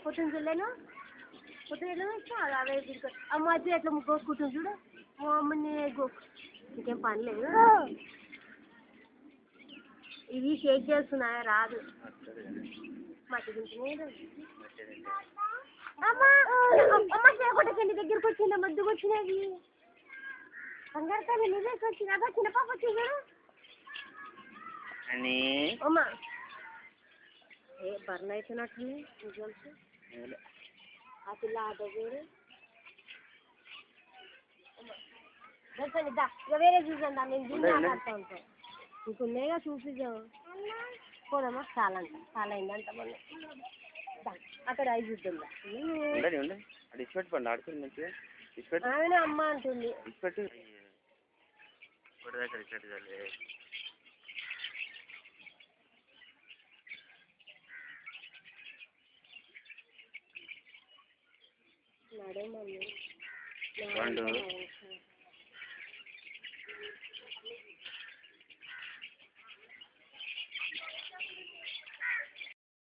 పొద్దున్న చూడలేను పొద్దున అవే ఆ మధ్య ఎట్లా గోసుకుంటుంది చూడు మా అమ్మని ఇంకేం పని లేదు ఇవి షేక్ చేస్తున్నాయా రాదు మట్టి తింటున్నాడు అమ్మ చేయకుంటే దగ్గరకు వచ్చిందా మద్దుకు వచ్చినది కంగారు నిజంగా వచ్చింది అదా చిన్న పాప వచ్చింది అమ్మా ఏ బర్న్ అవుతున్నట్టుంది రిజల్ట్స్ ఆ పిల్ల ఆటో పేరు ఇక వేరే చూసండి నేను దీన్ని ఆటాడుతూ ఉంటాను ఇంకొన్నేగా చూపిద్దాం పోదమ్మా చాలా అయిందంట మళ్ళీ అక్కడ ఐదు చూద్దాం ఆమెనే అమ్మ అంటుంది నడే మమ్మీ